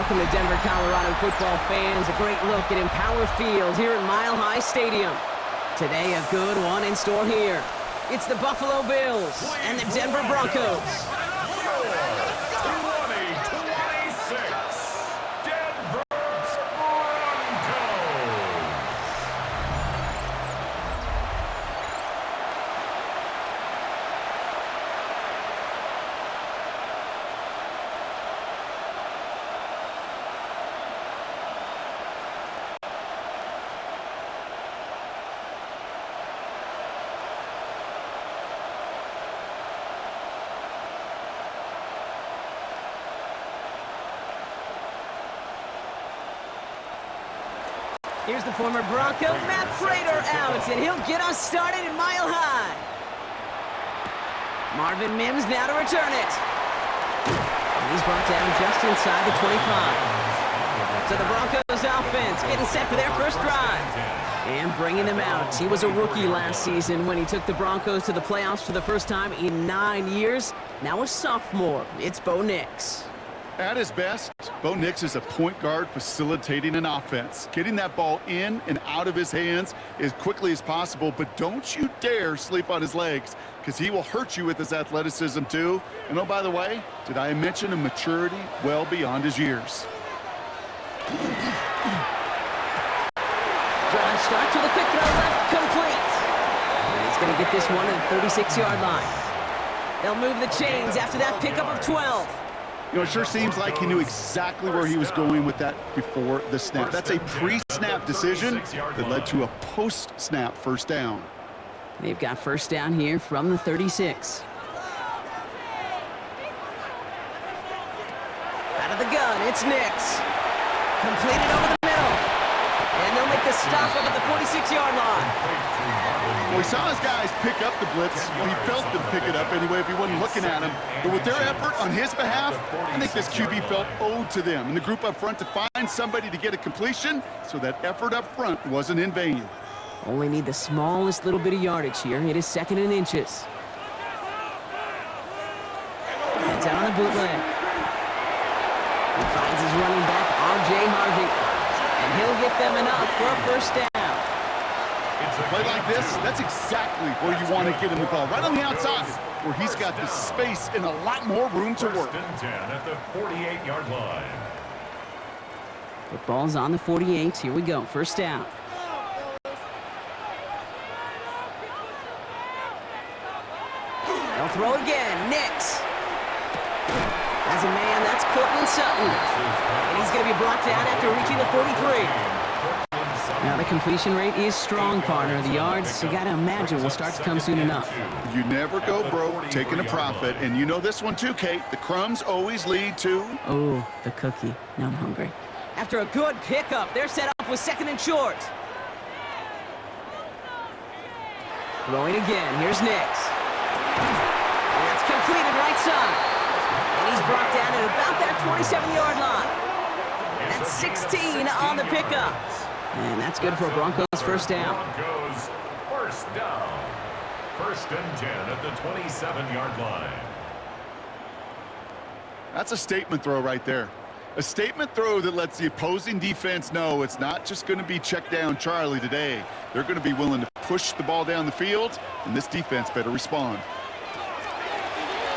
welcome to Denver, Colorado football fans. A great look at Empower Field here at Mile High Stadium. Today, a good one in store here. It's the Buffalo Bills and the Denver Broncos. Here's the former Bronco, Matt Prater out, and he'll get us started at Mile High. Marvin Mims now to return it. And he's brought down just inside the 25. So the Broncos offense getting set for their first drive. And bringing them out. He was a rookie last season when he took the Broncos to the playoffs for the first time in 9 years. Now a sophomore. It's Bo Nix. At his best, Bo Nix is a point guard facilitating an offense, getting that ball in and out of his hands as quickly as possible, but don't you dare sleep on his legs because he will hurt you with his athleticism too. And oh, by the way, did I mention a maturity well beyond his years? Drive start to the quick throw left, complete. And he's going to get this one at the 36-yard line. They'll move the chains after that pickup of 12. You know, it sure seems like he knew exactly where he was going with that before the snap. That's a pre-snap decision that led to a post-snap first down. They've got first down here from the 36. Out of the gun, it's Nix. Completed over the middle. And they'll make the stop up at the 46-yard line. Well, we saw his guys pick up the blitz. Well, he felt them pick it up anyway if he wasn't looking at him. But with their effort on his behalf, I think this QB felt owed to them and the group up front to find somebody to get a completion, so that effort up front wasn't in vain. Only need the smallest little bit of yardage here. It is second and inches. It's out on the bootleg. He finds his running back, R.J. Harvey. And he'll get them enough for a first down. A play like this, that's exactly where you want to get him the ball. Right on the outside, where he's got the space and a lot more room to work. First and 10 at the 48-yard line. The ball's on the 48. Here we go. First down. They'll throw again. Nix. As a man, that's Cortland Sutton. And he's going to be brought down after reaching the 43. Now, the completion rate is strong, partner. The yards, you got to imagine, will start to come soon enough. You never go broke taking a profit. And you know this one too, Kate. The crumbs always lead to... Oh, the cookie. Now I'm hungry. After a good pickup, they're set up with second and short. Throwing again. Here's Nix. That's completed right side. And he's brought down at about that 27-yard line. That's 16 on the pickup. And that's good for a Broncos first down. Broncos first down. First and 10 at the 27-yard line. That's a statement throw right there. A statement throw that lets the opposing defense know it's not just going to be check down Charlie today. They're going to be willing to push the ball down the field, and this defense better respond.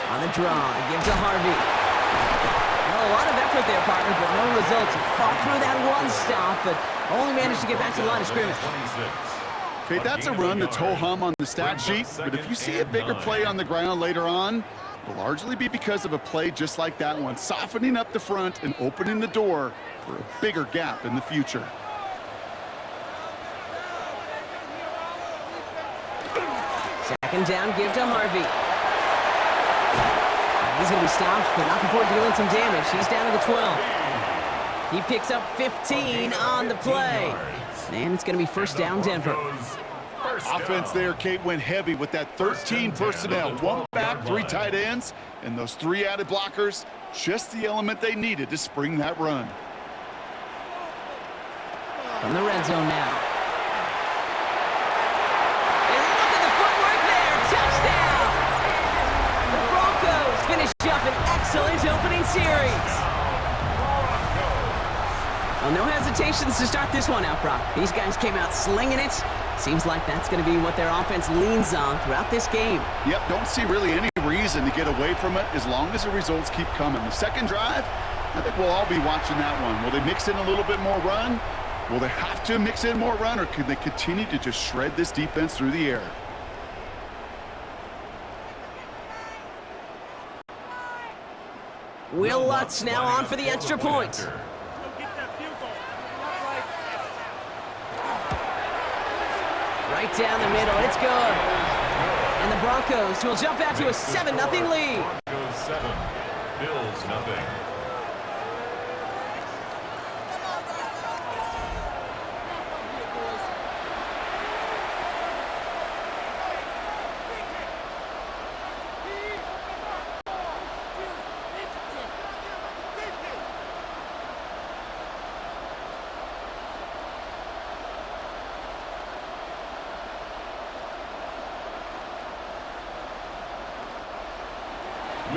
On the draw, they give to Harvey. Well, a lot of effort there, partner, but no results. He fought through that one stop, but only managed to get back to the line of scrimmage. Okay, that's a run that's ho-hum on the stat sheet, but if you see a bigger play on the ground later on, it'll largely be because of a play just like that one, softening up the front and opening the door for a bigger gap in the future. Second down, give to Harvey. He's going to be stopped, but not before dealing some damage. He's down to the 12. He picks up 15 on the play. And it's going to be first down, Denver. Offense there, Kate, went heavy with that 13 personnel. One back, three tight ends, and those three added blockers, just the element they needed to spring that run. From the red zone now. And look at the footwork there. Touchdown! The Broncos finish up an excellent opening series. formations to start this one out, Brock. These guys came out slinging it. Seems like that's going to be what their offense leans on throughout this game. Yep, don't see really any reason to get away from it as long as the results keep coming. The second drive, I think we'll all be watching that one. Will they mix in a little bit more run? Will they have to mix in more run, or can they continue to just shred this defense through the air? Will Lutz now on for the extra point. Right down the middle, it's good. And the Broncos will jump out to a 7-0 lead. Broncos 7, Bills nothing.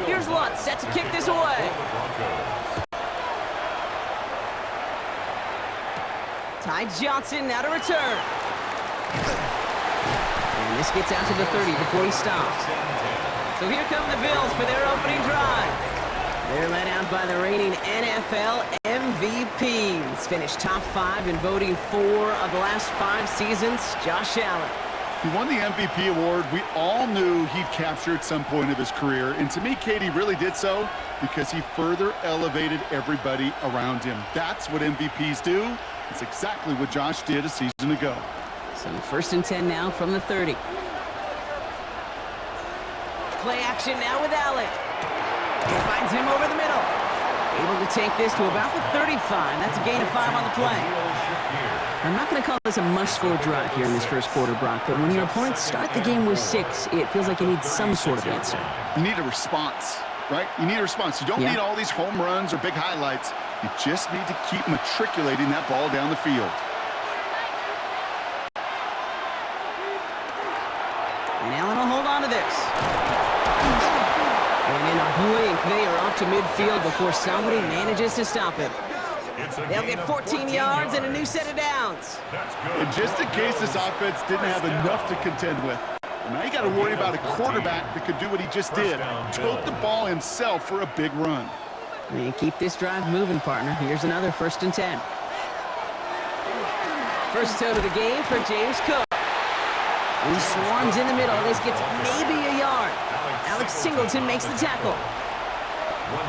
Here's Lutz, set to kick this away. Ty Johnson now to return. And this gets out to the 30 before he stops. So here come the Bills for their opening drive. They're led out by the reigning NFL MVPs. Finished top 5 in voting 4 of the last 5 seasons, Josh Allen. He won the MVP award. We all knew he'd capture at some point of his career. And to me, Katie really did so because he further elevated everybody around him. That's what MVPs do. It's exactly what Josh did a season ago. So 1st and 10 now from the 30. Play action now with Allen. He finds him over the middle. Able to take this to about the 35. That's a gain of 5 on the play. I'm not going to call this a must-score drive here in this first quarter, Brock, but when your opponents start the game with 6, it feels like you need some sort of answer. You need a response, right? You need a response. You don't need all these home runs or big highlights. You just need to keep matriculating that ball down the field. And Allen will hold on to this. And in a blink, they are off to midfield before somebody manages to stop him. They'll get 14 yards and a new set of downs. And just in case this offense didn't have enough to contend with, now you got to worry about a quarterback that could do what he just did. Tote the ball himself for a big run. And keep this drive moving, partner. Here's another 1st and 10. First toe to the game for James Cook. He swarms in the middle. This gets maybe a yard. Alex Singleton makes the tackle.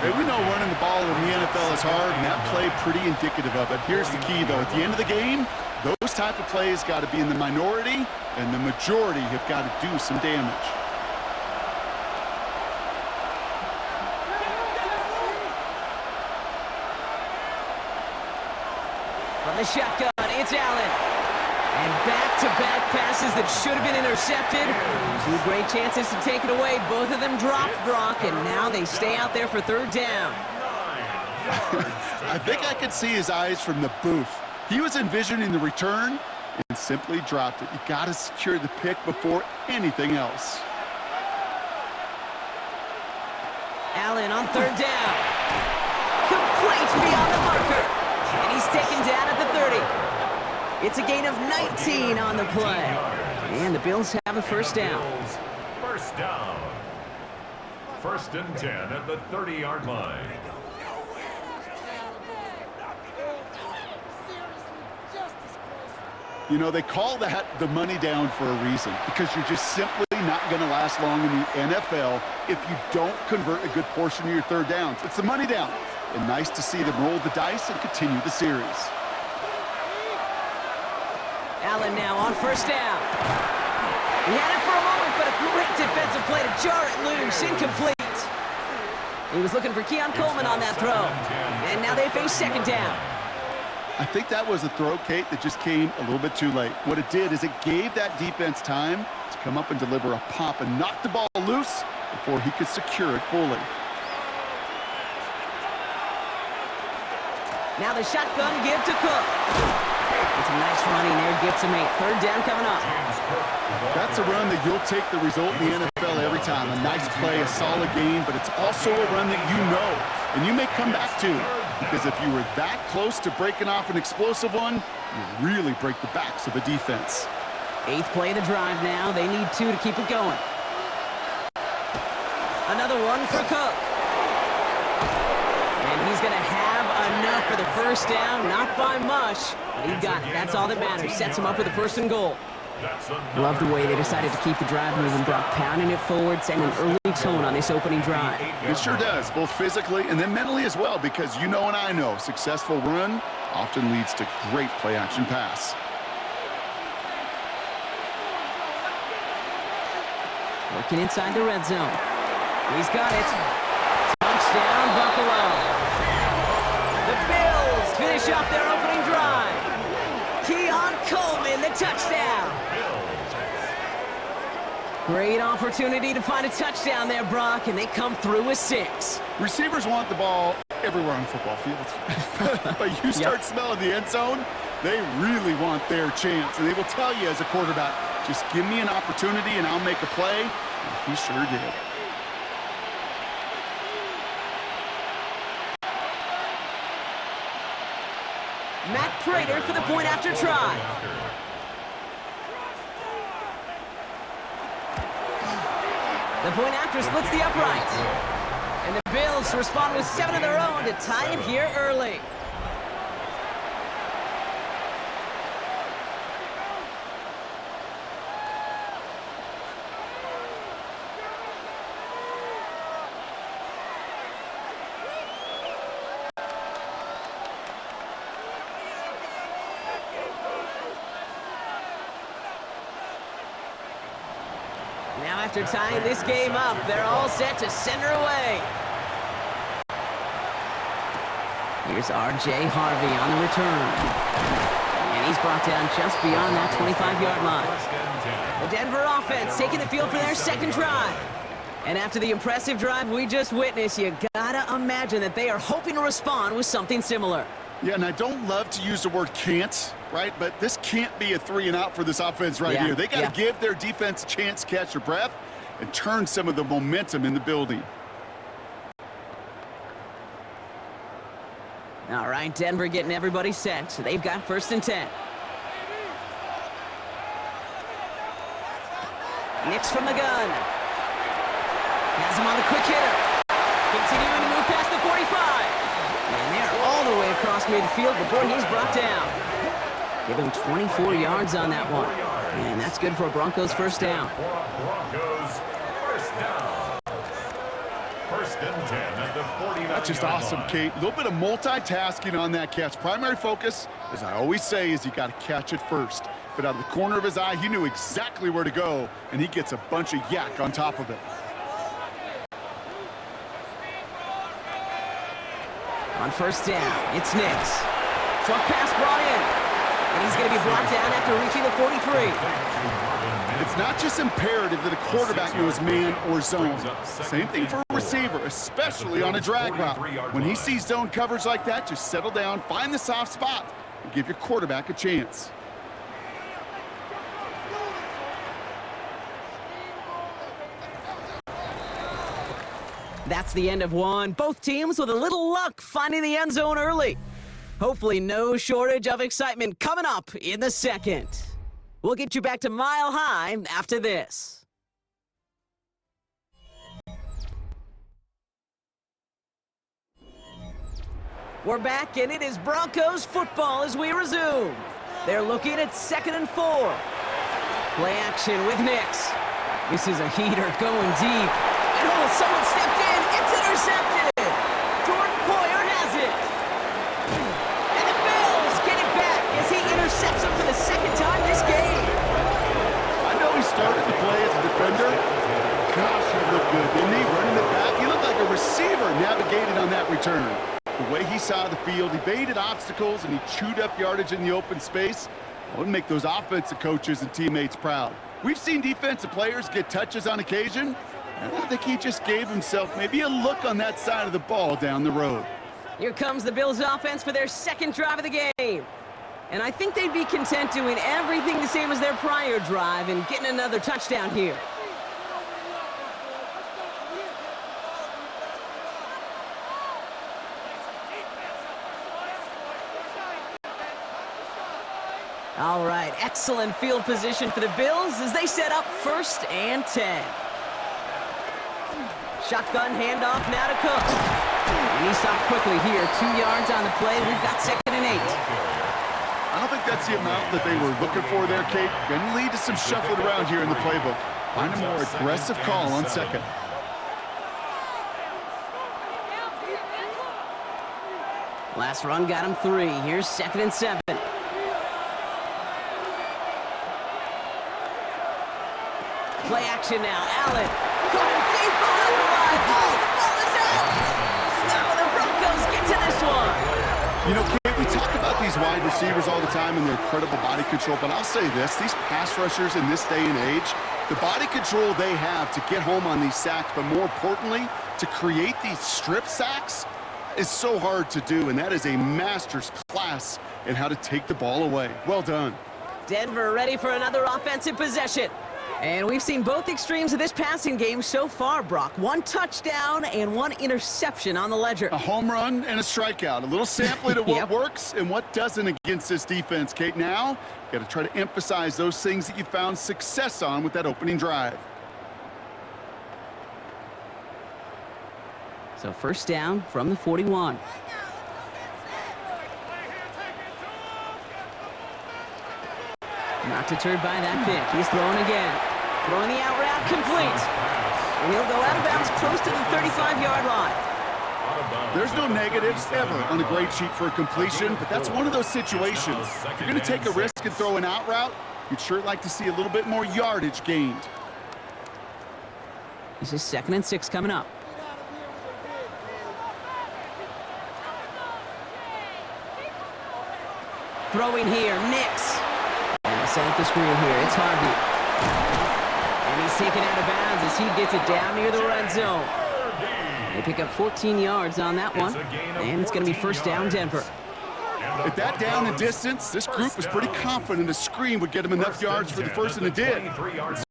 Hey, we know running the ball in the NFL is hard, and that play pretty indicative of it. Here's the key, though. At the end of the game, those type of plays got to be in the minority, and the majority have got to do some damage. From the shotgun, it's Allen. And back-to-back passes that should have been intercepted. 2 great chances to take it away. Both of them dropped, Brock, and now they stay out there for 3rd down. I think I could see his eyes from the booth. He was envisioning the return and simply dropped it. You got to secure the pick before anything else. Allen on 3rd down. Complete beyond the marker. And he's taken down at the 30. It's a gain of 19 on the play. And the Bills have a 1st down. First down. 1st and 10 at the 30-yard line. You know, they call that the money down for a reason, because you're just simply not going to last long in the NFL if you don't convert a good portion of your 3rd downs. It's the money down. And nice to see them roll the dice and continue the series. Allen now on 1st down. He had it for a moment, but a great defensive play to jar it loose. Incomplete. He was looking for Keon Coleman on that throw. And now they face 2nd down. I think that was a throw, Kate, that just came a little bit too late. What it did is it gave that defense time to come up and deliver a pop and knock the ball loose before he could secure it fully. Now the shotgun give to Cook. It's a nice running there, gets him 8. 3rd down coming up. That's a run that you'll take the result in the NFL every time. A nice play, a solid game, but it's also a run that you know, and you may come back to. because if you were that close to breaking off an explosive one, you really break the backs of a defense. 8th play of the drive now. They need 2 to keep it going. Another one for Cook. And he's going to have enough for the first down. Not by much, but he got it. That's all that matters. Sets him up with a 1st and goal. Love the way they decided to keep the drive moving, Brock, pounding it forward, setting an early tone on this opening drive. It sure does, both physically and then mentally as well, because you know and I know successful run often leads to great play-action pass. Working inside the red zone. He's got it. Touchdown, Buffalo. The Bills finish off their opening drive. Keon Coleman, the touchdown. Great opportunity to find a touchdown there, Brock, and they come through with 6. Receivers want the ball everywhere on the football field. But you start smelling the end zone, they really want their chance. And they will tell you as a quarterback, just give me an opportunity and I'll make a play. And he sure did. Matt Prater for the point after try. The point after splits the upright. And the Bills respond with 7 of their own to tie it here early. Now after tying this game up, they're all set to send her away. Here's R.J. Harvey on the return. And he's brought down just beyond that 25-yard line. The Denver offense taking the field for their 2nd drive. And after the impressive drive we just witnessed, you gotta imagine that they are hoping to respond with something similar. Yeah, and I don't love to use the word can't, right? But this can't be a 3-and-out for this offense right here. They got to give their defense a chance to catch their breath and turn some of the momentum in the building. All right, Denver getting everybody set. So they've got 1st and 10. Nix from the gun. Has him on the quick hitter. Continuing to move past the 45. And they're all the way across midfield before he's brought down. Give him 24 yards on that one. And that's good for a Broncos 1st down. Broncos 1st down. 1st and 10 at the 49. That's just awesome, Kate. A little bit of multitasking on that catch. Primary focus, as I always say, is you got to catch it first. But out of the corner of his eye, he knew exactly where to go, and he gets a bunch of yak on top of it. On 1st down, it's Nix. Short pass brought in. And he's going to be brought down after reaching the 43. It's not just imperative that a quarterback knows man or zone. Same thing for a receiver, especially on a drag route. When he sees zone coverage like that, just settle down, find the soft spot, and give your quarterback a chance. That's the end of one. Both teams with a little luck finding the end zone early. Hopefully no shortage of excitement coming up in the 2nd. We'll get you back to Mile High after this. We're back, and it is Broncos football as we resume. They're looking at 2nd and 4. Play action with Nix. This is a heater going deep. And oh, someone stepped in. It's intercepted. Jordan Poyer has it. And the Bills get it back as he intercepts him for the 2nd time this game. I know he started the play as a defender. Gosh, he looked good, didn't he? Running it back. He looked like a receiver navigated on that return. The way he saw the field, he baited obstacles, and he chewed up yardage in the open space. It would make those offensive coaches and teammates proud. We've seen defensive players get touches on occasion, and I think he just gave himself maybe a look on that side of the ball down the road. Here comes the Bills offense for their 2nd drive of the game. And I think they'd be content doing everything the same as their prior drive and getting another touchdown here. All right, excellent field position for the Bills as they set up 1st and 10. Shotgun handoff now to Cook. And he stopped quickly here. 2 yards on the play. We've got 2nd and 8. I don't think that's the amount that they were looking for there, Kate. Going to lead to some shuffling around here in the playbook. Find a more aggressive call on 2nd. Last run got him 3. Here's 2nd and 7. Play action now. Allen. Caught him deep behind the line. Oh, the ball is out. Oh, the Broncos get to this one. You know, Kate, we talk about these wide receivers all the time and their incredible body control, but I'll say this. These pass rushers in this day and age, the body control they have to get home on these sacks, but more importantly, to create these strip sacks is so hard to do, and that is a master's class in how to take the ball away. Well done. Denver ready for another offensive possession. And we've seen both extremes of this passing game so far, Brock. 1 touchdown and 1 interception on the ledger. A home run and a strikeout. A little sampling of what works and what doesn't against this defense, Kate. Now, you got to try to emphasize those things that you found success on with that opening drive. So 1st down from the 41. Not deterred by that pick. He's throwing again. Throwing the out route complete. And he'll go out of bounds close to the 35-yard line. There's no negatives ever on a grade sheet for a completion, but that's one of those situations. If you're going to take a risk and throw an out route, you'd sure like to see a little bit more yardage gained. This is 2nd and 6 coming up. Throwing here, Nix. And set up the screen here. It's Harvey. And he's taken out of bounds as he gets it down near the red zone. They pick up 14 yards on that one. And it's going to be 1st down, Denver. At that down and distance, this group was pretty confident a screen would get them enough yards for the first, and it did.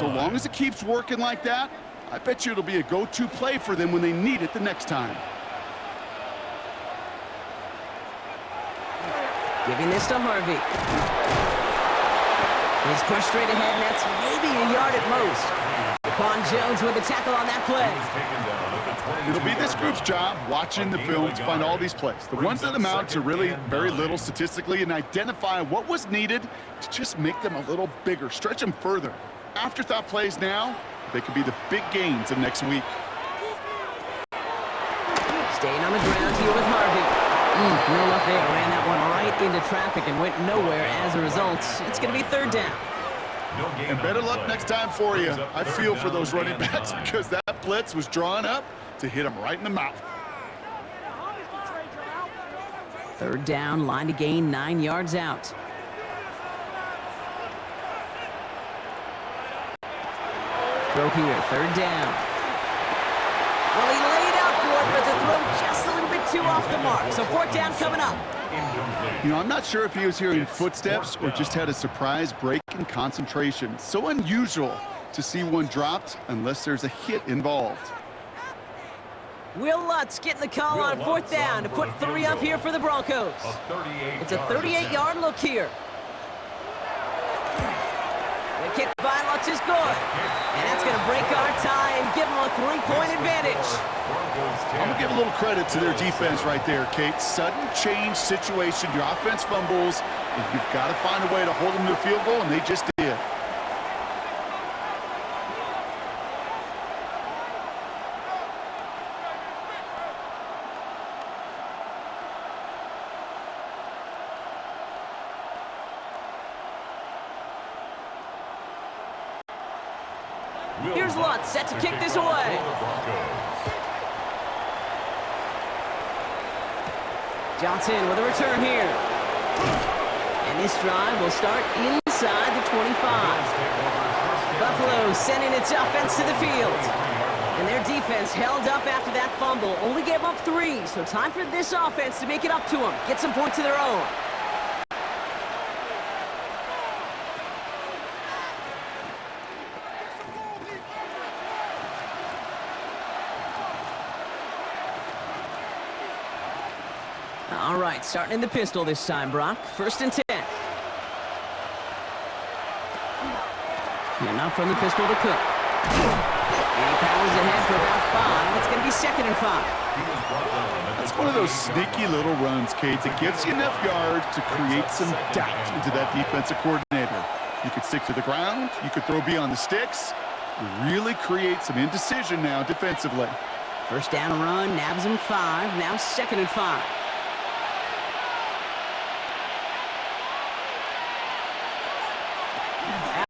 So long as it keeps working like that, I bet you it'll be a go-to play for them when they need it the next time. Giving this to Harvey. He's pushed straight ahead, and that's maybe a yard at most. Quan Jones with the tackle on that play. It'll be this group's job watching the film to find all these plays. The ones that amount to really very little statistically, and identify what was needed to just make them a little bigger, stretch them further. Afterthought plays now, they could be the big gains of next week. Staying on the ground here with Harvey. No luck there. Ran that one right into traffic and went nowhere as a result. It's going to be 3rd down. And better luck next time for you. I feel for those running backs because that blitz was drawn up to hit them right in the mouth. 3rd down, line to gain 9 yards out. Throw here, 3rd down. Well, he laid out for it, but the throw just a little bit too off the mark. So 4th down coming up. You know, I'm not sure if he was hearing footsteps or just had a surprise break in concentration. So unusual to see one dropped unless there's a hit involved. Will Lutz getting the call on 4th down to put 3 up here for the Broncos. It's a 38-yard look here. The kick by Lutz is good. And that's going to break our tie and give them a 3-point advantage. I'm going to give a little credit to their defense right there, Kate. Sudden change situation. Your offense fumbles, and you've got to find a way to hold them to a field goal, and they just did. Here's Lutz set to kick this away. Johnson with a return here. And this drive will start inside the 25. Buffalo sending its offense to the field. And their defense held up after that fumble. Only gave up 3, so time for this offense to make it up to them. Get some points of their own. All right, starting in the pistol this time, Brock. 1st and 10. out from the pistol to Cook. And he powers ahead for about 5. It's going to be 2nd and 5. That's one of those sneaky little runs, Kate, that gives you enough yards to create some doubt into that defensive coordinator. You could stick to the ground. You could throw beyond the sticks. You really create some indecision now defensively. First down and run, nabs him 5. Now 2nd and 5.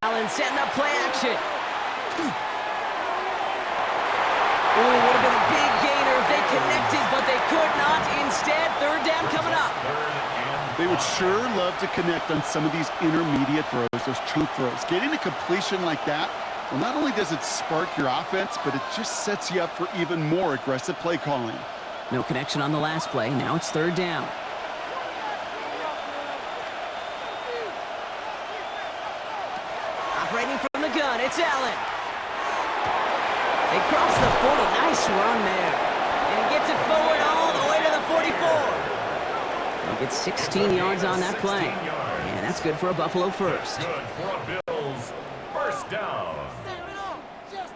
Allen setting up play action. Oh, would have been a big gainer if they connected, but they could not. Instead, 3rd down coming up. They would sure love to connect on some of these intermediate throws, those chunk throws. Getting a completion like that, well, not only does it spark your offense, but it just sets you up for even more aggressive play calling. No connection on the last play. Now it's 3rd down. Operating from the gun, it's Allen. They cross the 40. Nice run there. And he gets it forward all the way to the 44. He gets 16 yards on that play. And that's good for a Buffalo first. Good for a Bills first down.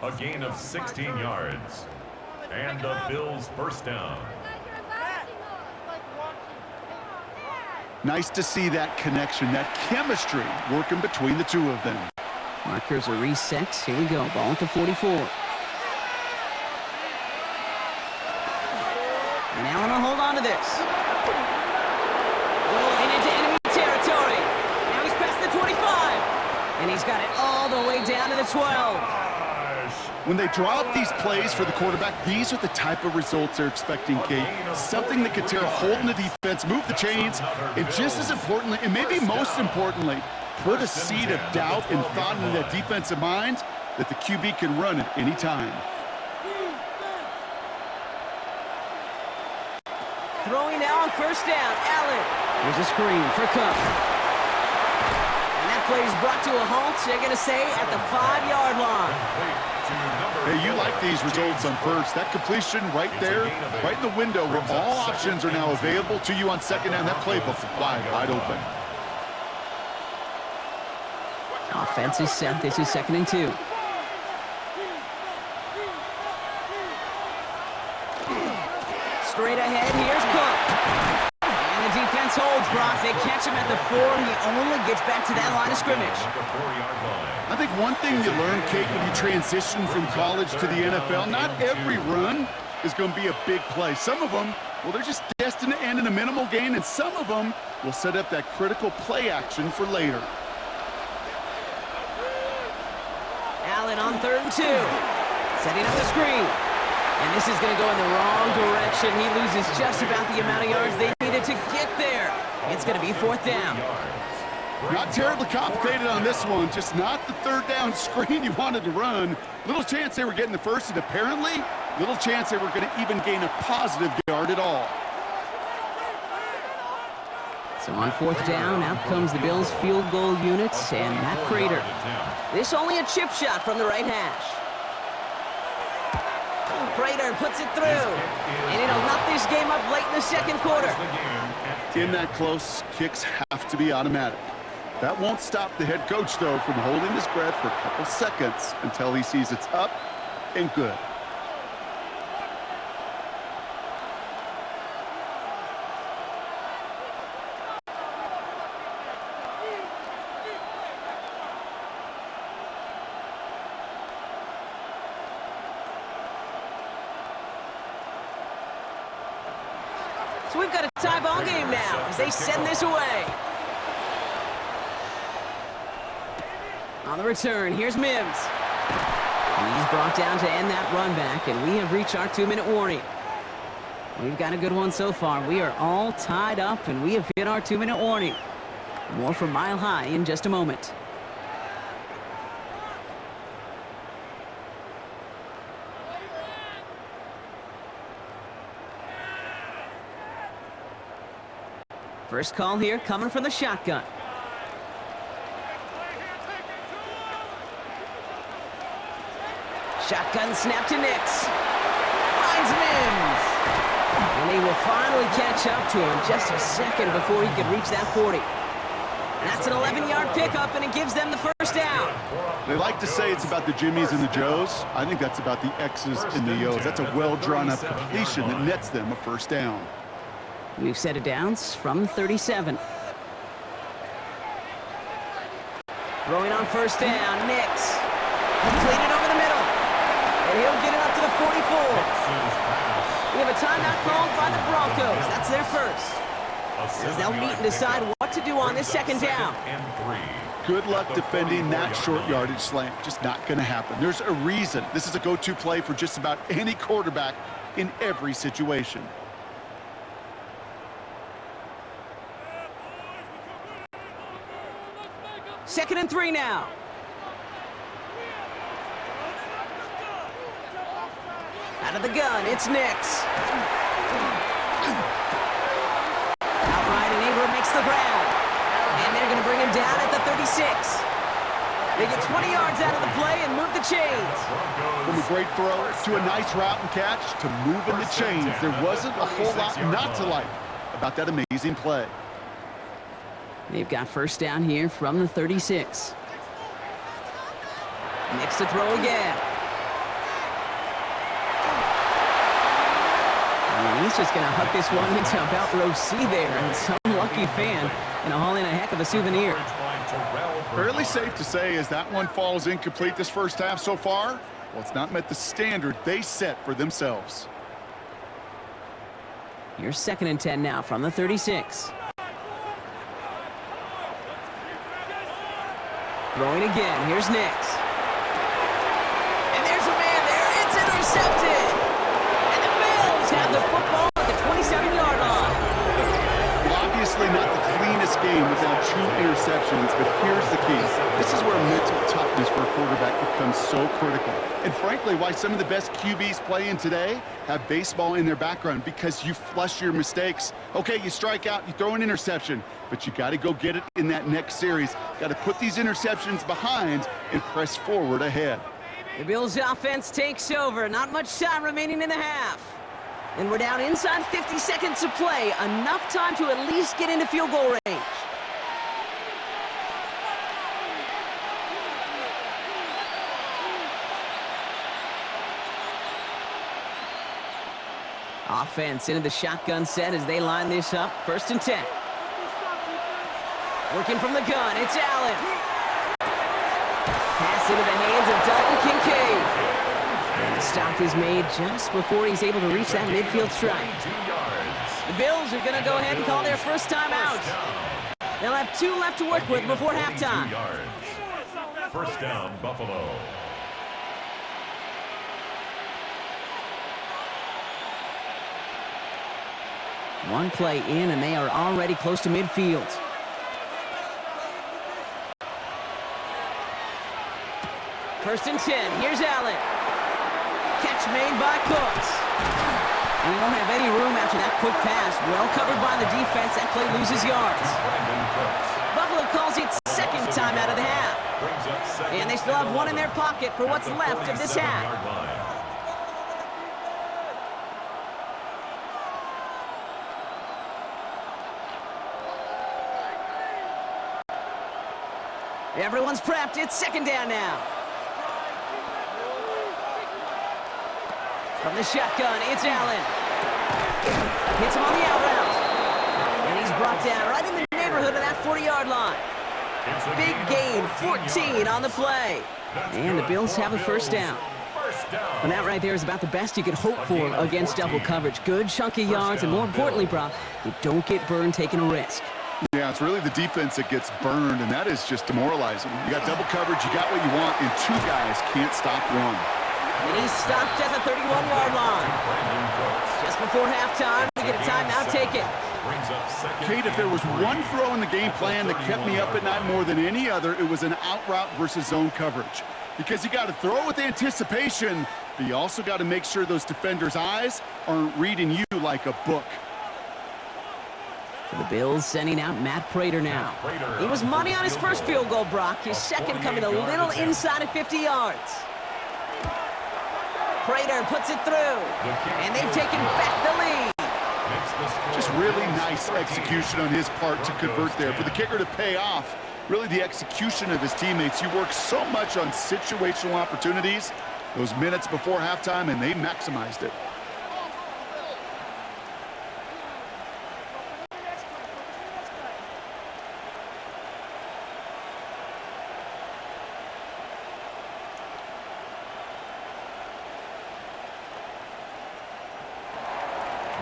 A gain of 16 yards. And the Bills first down. Nice to see that connection, that chemistry working between the two of them. Markers are reset. Here we go. Ball at the 44. And Allen will hold on to this. Rolling into enemy territory. Now he's past the 25. And he's got it all the way down to the 12. When they draw up these plays for the quarterback, these are the type of results they're expecting, Kate. Something that could tear a hole in the defense, move the chains, and just as importantly, and maybe most importantly, put a seed of doubt and thought into that defensive mind that the QB can run at any time. Throwing now on 1st down, Allen. Here's a screen for Cook. And that play is brought to a halt, they're going to say, at the 5-yard line. Hey, you like these results on first. That completion right there, right in the window where all options are now available to you on 2nd down. That playbook's wide open. Offense is set. This is 2nd and 2. Straight ahead, here's Cook. And the defense holds, Brock. They catch him at the 4. He only gets back to that line of scrimmage. I think one thing you learn, Kate, when you transition from college to the NFL, not every run is going to be a big play. Some of them, well, they're just destined to end in a minimal gain, and some of them will set up that critical play action for later. Allen on 3rd and 2. Setting up the screen. And this is going to go in the wrong direction. He loses just about the amount of yards they needed to get there. It's going to be 4th down. Not terribly complicated on this one, just not the 3rd down screen you wanted to run. Little chance they were getting the first, and apparently, little chance they were going to even gain a positive yard at all. So on 4th down, out comes the Bills' field goal unit and Matt Prater. This only a chip shot from the right hash. Prater puts it through, and it'll knock this game up late in the 2nd quarter. In that close, kicks have to be automatic. That won't stop the head coach, though, from holding his breath for a couple seconds until he sees it's up and good. So we've got a tie ball game now as they send this away. On the return, here's Mims. He's brought down to end that run back, and we have reached our 2-minute warning. We've got a good one so far. We are all tied up, and we have hit our 2-minute warning. More from Mile High in just a moment. First call here coming from the shotgun. Shotgun snap to Nix. Finds Mims. And they will finally catch up to him just a second before he could reach that 40. That's an 11-yard pickup, and it gives them the first first down. They like to say it's about the Jimmies and the Joes. I think that's about the X's and the O's. That's a well-drawn-up completion that nets them a first down. New set of downs from 37. Throwing on first down, Nix. Completed over the middle. And he'll get it up to the 44. We have a timeout called by the Broncos. That's their first. As they'll meet and decide what to do on this second down. Good luck defending that short yardage slant. Just not going to happen. There's a reason. This is a go-to play for just about any quarterback in every situation. Second and 3 now. Out of the gun, it's Nix. Outright, and Ingram makes the grab. And they're going to bring him down at the 36. They get 20 yards out of the play and move the chains. From a great throw to a nice route and catch to moving the chains, there wasn't a whole lot not to like about that amazing play. They've got first down here from the 36. Nix to throw again. And he's just going to huck this one into about row C there. And some lucky fan going to haul in a heck of a souvenir. Fairly safe to say as that one falls incomplete this first half so far, well, it's not met the standard they set for themselves. Here's second and 10 now from the 36. Throwing again. Here's Nix. And there's a man there. It's intercepted. And the Bills have the football at the 27-yard line. Well, obviously not the cleanest game without 2 interceptions, but here's the key. This is where mental toughness for a quarterback becomes so critical. And frankly, why some of the best QBs playing today have baseball in their background, because you flush your mistakes. Okay, you strike out, you throw an interception, but you got to go get it in that next series. Got to put these interceptions behind and press forward ahead. The Bills offense takes over. Not much time remaining in the half. And we're down inside 50 seconds to play. Enough time to at least get into field goal range. Offense into the shotgun set as they line this up. First and 10. Working from the gun, it's Allen. Pass into the hands of Dalton Kincaid. And the stop is made just before he's able to reach that midfield strike. The Bills are going to go ahead and call their first time out. They'll have 2 left to work with before halftime. First down, Buffalo. One play in, and they are already close to midfield. First and 10. Here's Allen. Catch made by Cooks. And he won't have any room after that quick pass. Well covered by the defense. That play loses yards. Buffalo calls it second time out of the half. And they still have 1 in their pocket for what's left of this half. Everyone's prepped. It's second down now. From the shotgun, it's Allen. Hits him on the out route. And he's brought down right in the neighborhood of that 40-yard line. Big gain, 14 on the play. And the Bills have a first down. And that right there is about the best you could hope for against double coverage. Good chunky yards, and more importantly, Brock, you don't get burned taking a risk. Yeah, it's really the defense that gets burned, and that is just demoralizing. You got double coverage, you got what you want, and 2 guys can't stop one. And he's stopped at the 31-yard line. Just before halftime, we get a timeout, take it. Kate, if there was one throw in the game plan that kept me up at night more than any other, it was an out route versus zone coverage. Because you got to throw with anticipation, but you also got to make sure those defenders' eyes aren't reading you like a book. For the Bills sending out Matt Prater now. He was money on his first field goal, Brock. His second coming a little inside of 50 yards. Prater puts it through. And they've taken back the lead. Just really nice execution on his part to convert there. For the kicker to pay off, really the execution of his teammates. You work so much on situational opportunities those minutes before halftime, and they maximized it.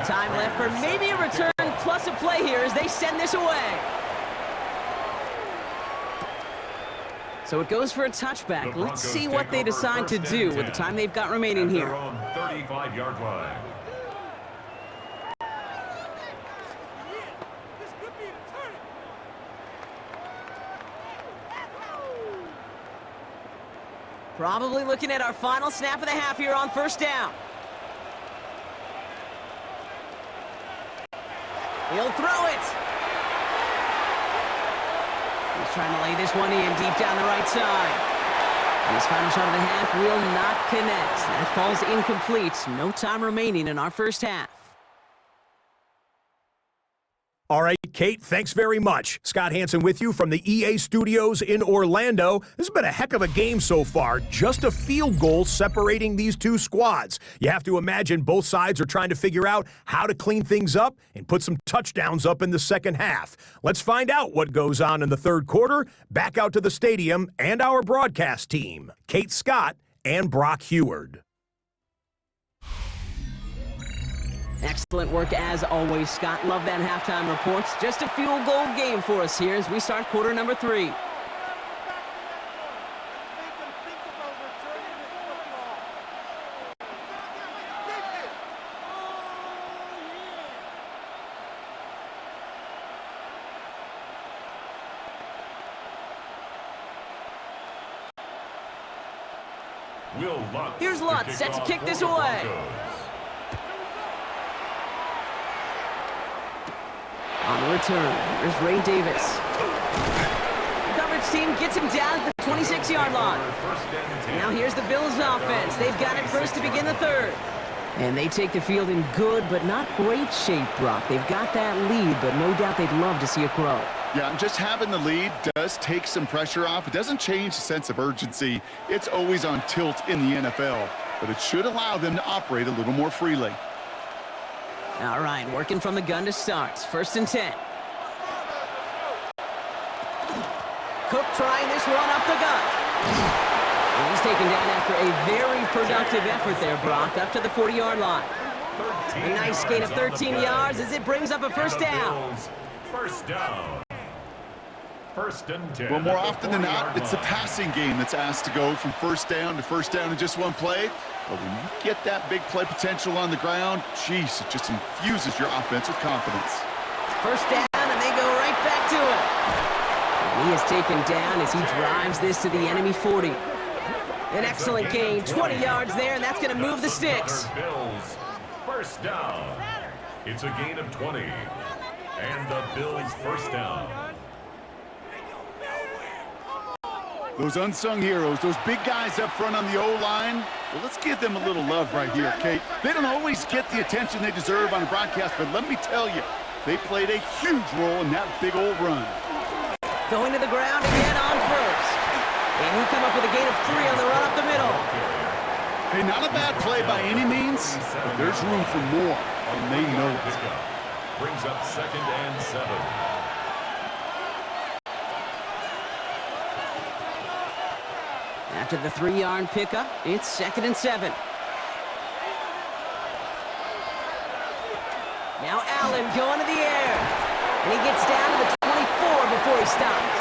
Time left for maybe a return plus a play here as they send this away. So it goes for a touchback. Let's see what they decide to do with the time they've got remaining here. 35-yard line. Probably looking at our final snap of the half here on first down. He'll throw it. He's trying to lay this one in deep down the right side. And his final shot of the half will not connect. That falls incomplete. No time remaining in our first half. All right, Kate, thanks very much. Scott Hansen with you from the EA Studios in Orlando. This has been a heck of a game so far. Just a field goal separating these two squads. You have to imagine both sides are trying to figure out how to clean things up and put some touchdowns up in the second half. Let's find out what goes on in the third quarter. Back out to the stadium and our broadcast team, Kate Scott and Brock Heward. Excellent work as always, Scott. Love that halftime reports. Just a field goal game for us here as we start quarter number 3. Here's Lutz set to kick this away. On the return, here's Ray Davis. Coverage team gets him down at the 26-yard line. Now here's the Bills offense. They've got it first to begin the third. And they take the field in good but not great shape, Brock. They've got that lead, but no doubt they'd love to see it grow. Yeah, just having the lead does take some pressure off. It doesn't change the sense of urgency. It's always on tilt in the NFL, but it should allow them to operate a little more freely. All right, working from the gun to start. 1st and 10. Cook trying this one up the gut. And he's taken down after a very productive effort there, Brock, up to the 40-yard line. A nice gain of 13 yards as it brings up a first down. First down. 1st and 10. Well, more often than not, it's the passing game that's asked to go from first down in just one play. But when you get that big play potential on the ground, geez, it just infuses your offense with confidence. First down, and they go right back to it. And he is taken down as he drives this to the enemy 40. An excellent gain, 20 yards there, and that's going to move the sticks. Bills, first down. It's a gain of 20. And the Bills first down. Those unsung heroes, those big guys up front on the O-line, well, let's give them a little love right here, Kate. They don't always get the attention they deserve on the broadcast, but let me tell you, they played a huge role in that big old run. Going to the ground again on first. And he'll come up with a gain of 3 on the run up the middle. Hey, not a bad play by any means, but there's room for more, and they know it. Brings up 2nd and 7. After the 3-yard pickup, it's 2nd and 7. Now Allen going to the air. And he gets down to the 24 before he stopped.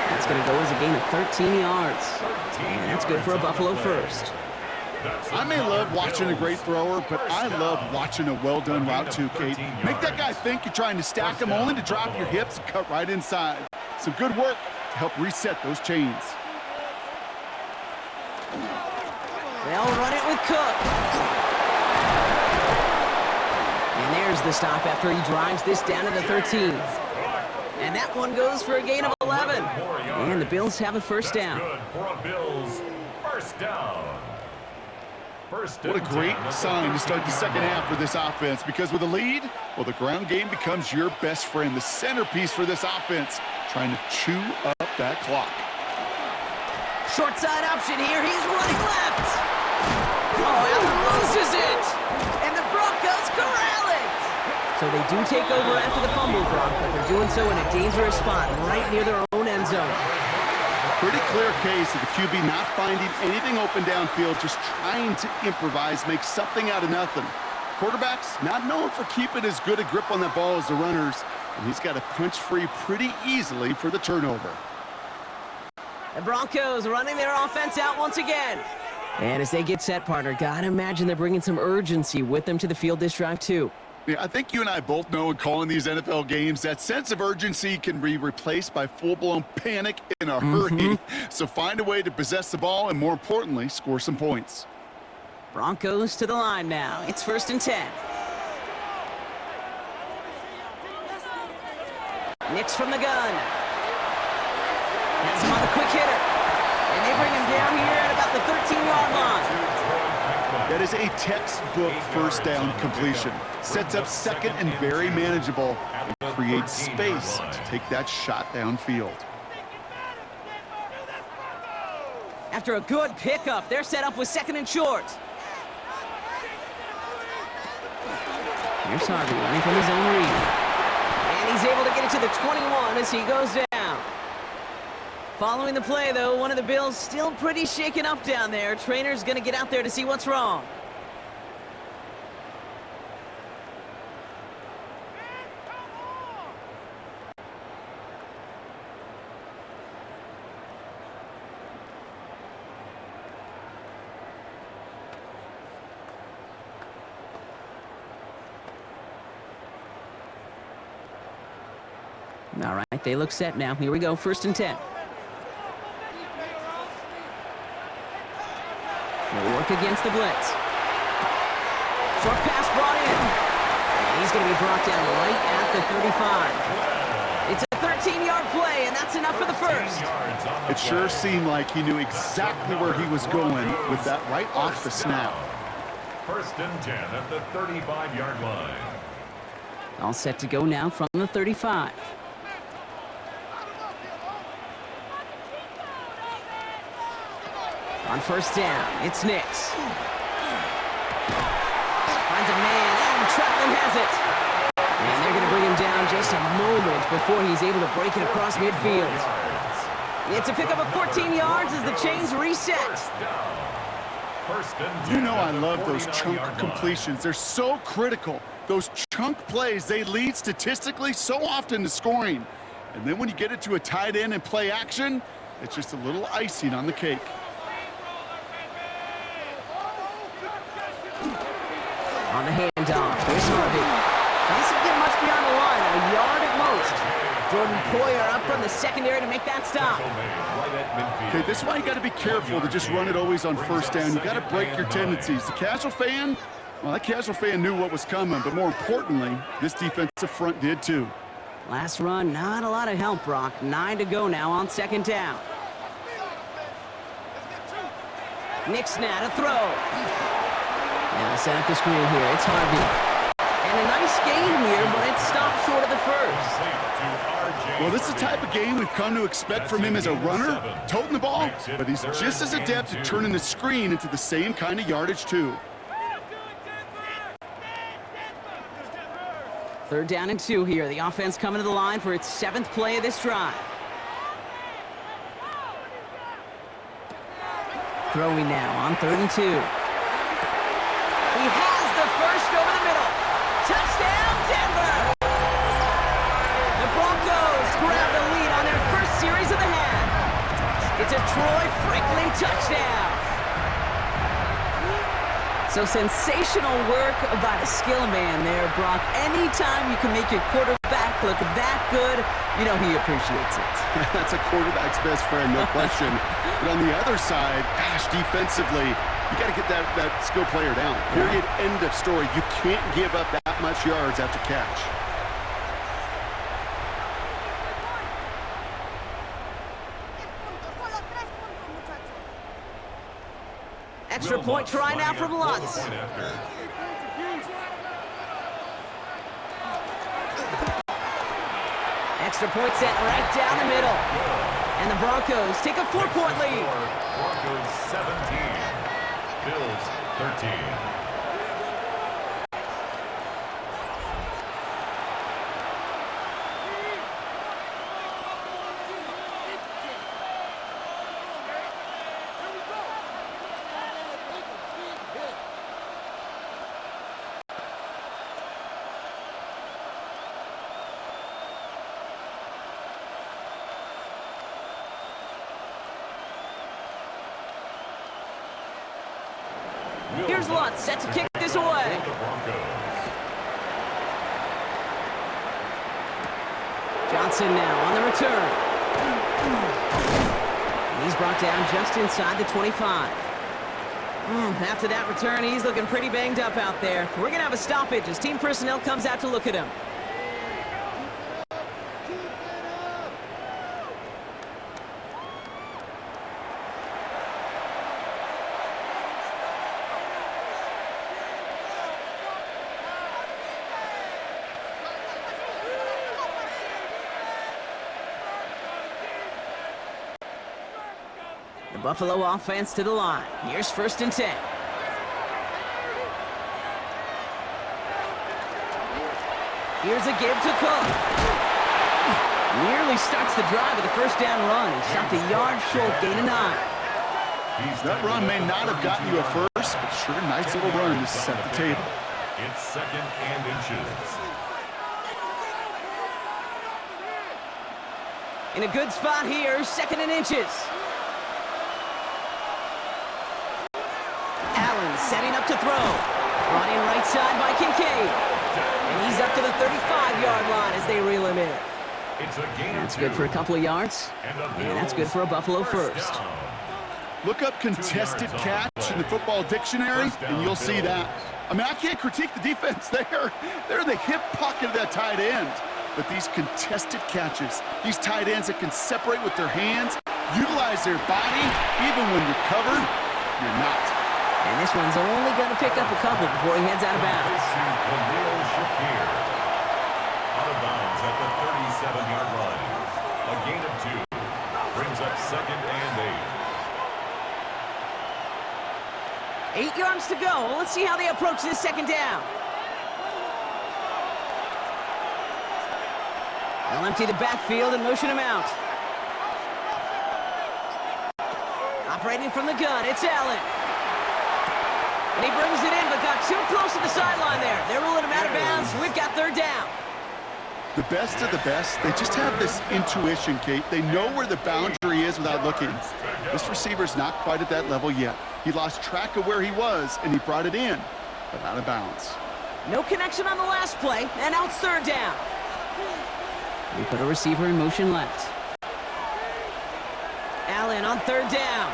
That's going to go as a gain of 13 yards. And that's good for a Buffalo first. I may love watching a great thrower, but I love watching a well-done route too, Kate. Make that guy think you're trying to stack him only to drop your hips and cut right inside. Some good work to help reset those chains. They'll run it with Cook. And there's the stop after he drives this down to the 13. And that one goes for a gain of 11. And the Bills have a first down. Good for a Bills first down. What a great sign to start the second half for this offense, because with a lead, well, the ground game becomes your best friend, the centerpiece for this offense, trying to chew up that clock. Short side option here. He's running left. Oh, Allen loses it. And the Broncos corral it. So they do take over after the fumble, Brock, but they're doing so in a dangerous spot right near their own end zone. Pretty clear case of the QB not finding anything open downfield, just trying to improvise, make something out of nothing. Quarterbacks not known for keeping as good a grip on that ball as the runners, and he's got to punch free pretty easily for the turnover. The Broncos running their offense out once again. And as they get set, partner, gotta imagine they're bringing some urgency with them to the field this drive, too. Yeah, I think you and I both know in calling these NFL games, that sense of urgency can be replaced by full-blown panic in a hurry. So find a way to possess the ball and, more importantly, score some points. Broncos to the line now. It's 1st and 10. Nix from the gun. Has him on the quick hitter. And they bring him down here at about the 13-yard line. That is a textbook first down completion. Sets up second and very manageable. And creates space to take that shot downfield. After a good pickup, they're set up with 2nd and short. Here's Harvey running from his own read. And he's able to get it to the 21 as he goes down. Following the play, though, one of the Bills still pretty shaken up down there. Trainer's going to get out there to see what's wrong. All right, they look set now. Here we go, 1st and 10. They'll work against the blitz. Short pass brought in. And he's going to be brought down right at the 35. It's a 13-yard play, and that's enough for the first. It sure seemed like he knew exactly where he was going with that right off the snap. 1st and 10 at the 35-yard line. All set to go now from the 35. On 1st down, it's Nix. Finds a man, and Chapman has it. And they're going to bring him down just a moment before he's able to break it across midfield. It's a pickup of 14 yards as the chains reset. You know I love those chunk completions. They're so critical. Those chunk plays, they lead statistically so often to scoring. And then when you get it to a tight end and play action, it's just a little icing on the cake. On the handoff, here's Harvey. Doesn't get much beyond the line, a yard at most. Jordan Poyer up from the secondary to make that stop. Okay, this is why you got to be careful to just run it always on 1st down. You got to break your tendencies. The casual fan, well, that casual fan knew what was coming, but more importantly, this defensive front did too. Last run, not a lot of help, Brock. 9 to go now on 2nd down. Nix now to throw. Now set up the screen here. It's Harvey. And a nice game here, but it stopped short of the first. Well, this is the type of game we've come to expect from him as a runner, toting the ball, but he's just as adept at turning the screen into the same kind of yardage, too. 3rd down and 2 here. The offense coming to the line for its 7th play of this drive. Throwing now on 3rd and 2. He has the first over the middle. Touchdown, Denver! The Broncos grab the lead on their first series of the half. It's a Troy Franklin touchdown. So sensational work by the skill man there, Brock. Anytime you can make your quarterback look that good, you know he appreciates it. That's a quarterback's best friend, no question. But on the other side, gosh, defensively, you got to get that skill player down. Period. End of story. You can't give up that much yards after catch. Extra point try now from Lutz. Extra point set right down the middle. And the Broncos take a 4-point lead. Broncos 17, Bills 13. Here's Lutz, set to kick this away. Johnson now on the return. And he's brought down just inside the 25. After that return, he's looking pretty banged up out there. We're going to have a stoppage as team personnel comes out to look at him. The Buffalo offense to the line. Here's 1st and 10. Here's a give to Cook. Nearly starts the drive with a 1st down run. He shot the yard short, gain of 9. That run may not have gotten you a first, but sure, nice little run to set the table. It's 2nd and inches. In a good spot here, 2nd and inches. Setting up to throw. Brought in right side by Kincaid. And he's up to the 35-yard line as they reel him in. It's a gain. That's good for a couple of yards. And that's good for a Buffalo first. Look up contested catch in the football dictionary, and you'll see that. I mean, I can't critique the defense there. They're in the hip pocket of that tight end. But these contested catches, these tight ends that can separate with their hands, utilize their body, even when you're covered, you're not. And this one's only going to pick up a couple before he heads out of bounds. Out of bounds at the 37-yard line. A gain of 2. Brings up 2nd and 8. 8 yards to go. Let's see how they approach this 2nd down. They'll empty the backfield and motion him out. Operating from the gun, it's Allen. And he brings it in, but got too close to the sideline there. They're ruling him out of bounds. We've got 3rd down. The best of the best, they just have this intuition, Kate. They know where the boundary is without looking. This receiver's not quite at that level yet. He lost track of where he was, and he brought it in, but out of bounds. No connection on the last play, and now it's 3rd down. We put a receiver in motion left. Allen on 3rd down.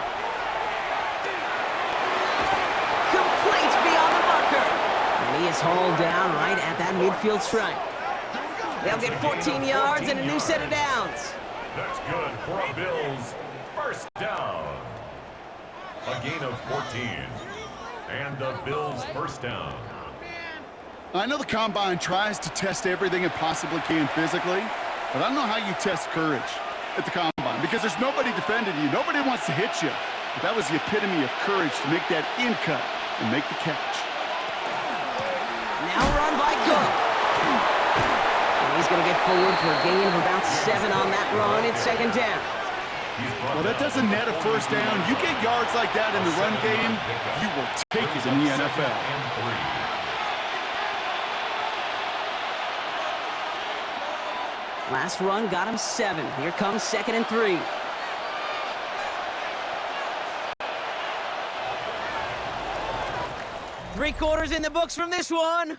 Complete beyond the marker. And he is hauled down right at that midfield stripe. They'll get 14 yards and a new set of downs. That's good for a Bills 1st down. A gain of 14. And the Bills 1st down. I know the Combine tries to test everything it possibly can physically, but I don't know how you test courage at the Combine because there's nobody defending you. Nobody wants to hit you. But that was the epitome of courage to make that in cut and make the catch. Now run by Cook. And he's going to get forward for a gain of about 7 on that run. It's 2nd down. Well, that doesn't net a 1st down. You get yards like that in the run game, you will take it in the NFL. Last run got him 7. Here comes 2nd and 3. Three quarters in the books from this one.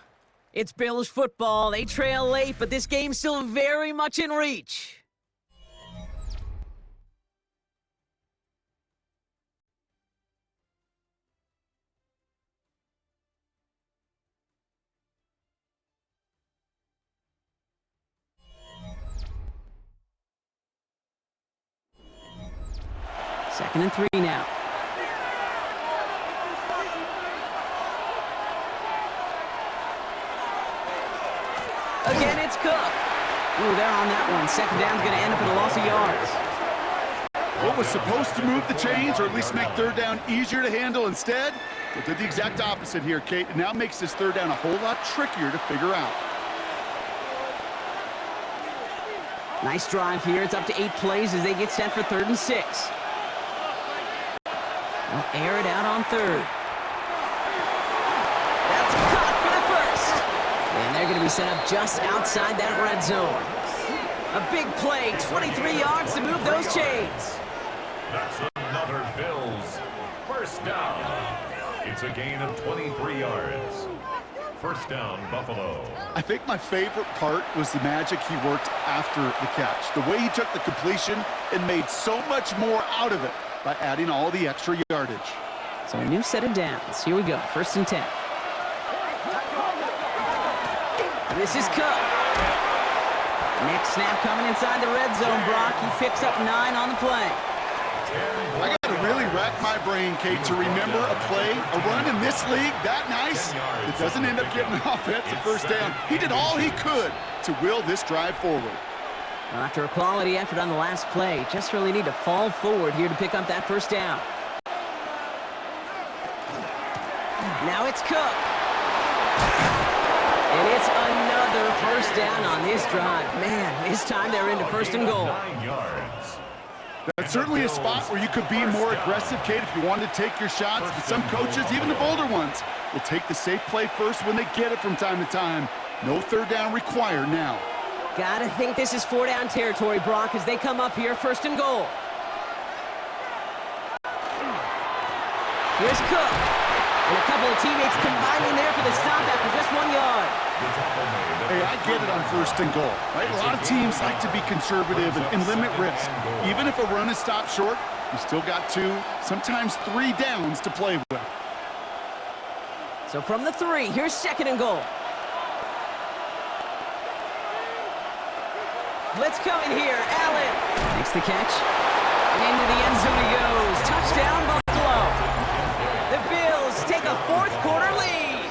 It's Bills football. They trail late, but this game's still very much in reach. Second and 3 now. Again, it's Cook. Ooh, they're on that one. Second down's going to end up in a loss of yards. What was supposed to move the chains, or at least make third down easier to handle instead, it did the exact opposite here, Kate. It now makes this third down a whole lot trickier to figure out. Nice drive here. It's up to 8 plays as they get set for 3rd and 6. They'll air it out on 3rd. That's caught for the first. And they're going to be set up just outside that red zone. A big play, 23 yards to move those chains. That's another Bills first down. It's a gain of 23 yards. First down, Buffalo. I think my favorite part was the magic he worked after the catch. The way he took the completion and made so much more out of it by adding all the extra yardage. So a new set of downs. Here we go, 1st and 10. This is Cook. Next snap coming inside the red zone, Brock. He picks up 9 on the play. I got to really rack my brain, Kate, to remember a play, a run in this league that nice that doesn't end up getting an offensive first down. He did all he could to will this drive forward. Well, after a quality effort on the last play, just really need to fall forward here to pick up that first down. Now it's Cook. And it's another first down on this drive. Man, this time they're into 1st and goal. 9 yards. That's certainly a spot where you could be more aggressive, Kate, if you wanted to take your shots. But some coaches, even the bolder ones, will take the safe play first when they get it from time to time. No third down required now. Gotta think this is 4-down territory, Brock, as they come up here, 1st and goal. Here's Cook. And a couple of teammates combining there for the stop after just 1 yard. Hey, I get it on 1st and goal, right? A lot of teams like to be conservative and limit risk. Even if a run is stopped short, you still got 2, sometimes 3 downs to play with. So from the 3, here's 2nd and goal. Blitz coming here. Allen makes the catch. And into the end zone he goes. Touchdown, Buffalo. The Bills take a 4th quarter lead.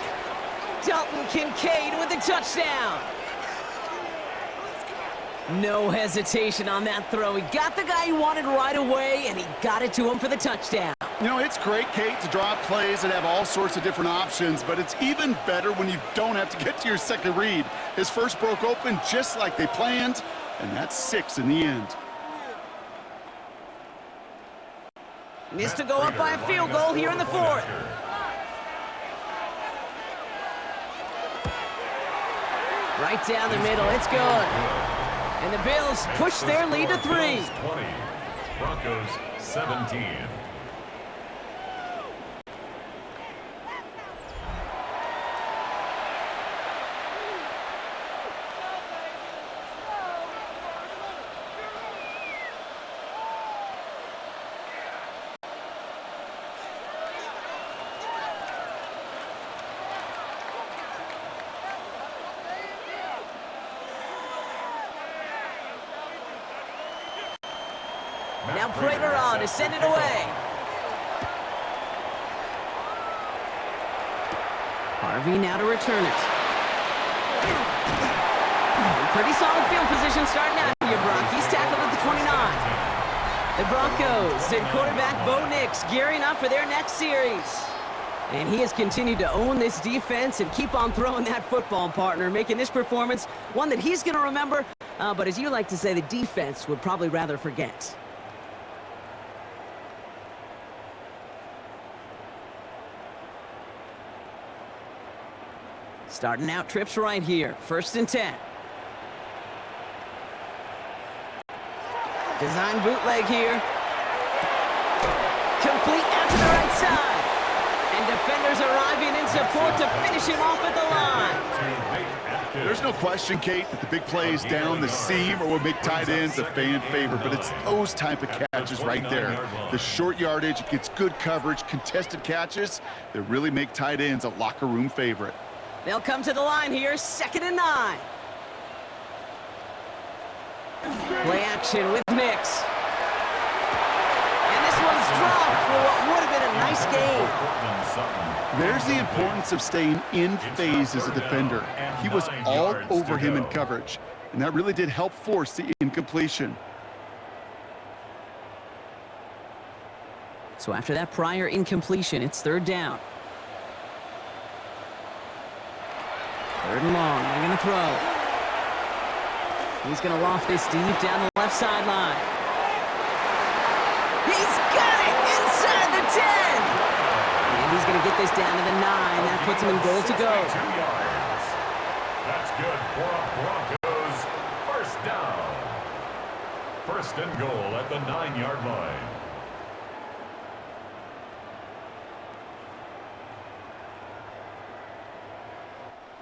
Dalton Kincaid with the touchdown. No hesitation on that throw. He got the guy he wanted right away, and he got it to him for the touchdown. You know, it's great, Kate, to draw up plays that have all sorts of different options, but it's even better when you don't have to get to your second read. His first broke open just like they planned, and that's 6 in the end. Needs to go up by a field goal here in the 4th. Right down the middle, it's good. And the Bills push their lead to 3. 20, Broncos 17. Now Prater on to send it away. Harvey now to return it. Pretty solid field position starting out here, Brock. He's tackled at the 29. The Broncos and quarterback Bo Nix gearing up for their next series. And he has continued to own this defense and keep on throwing that football, partner, making this performance one that he's going to remember, but as you like to say, the defense would probably rather forget. Starting out trips right here. 1st and 10. Design bootleg here. Complete out to the right side. And defenders arriving in support to finish him off at the line. There's no question, Kate, that the big plays down the seam are what make tight ends a fan favorite, but it's those type of catches right there. The short yardage, it gets good coverage, contested catches that really make tight ends a locker room favorite. They'll come to the line here, 2nd and 9. Play action with Nix. And this one's dropped for what would have been a nice gain. There's the importance of staying in phase as a defender. He was all over him in coverage, and that really did help force the incompletion. So after that prior incompletion, it's third down. Third and long, they're going to throw. He's going to loft this deep down the left sideline. He's got it inside the 10. And he's going to get this down to the 9. That puts him in goal to go. 2 yards. That's good for a Broncos first down. First and goal at the 9-yard line.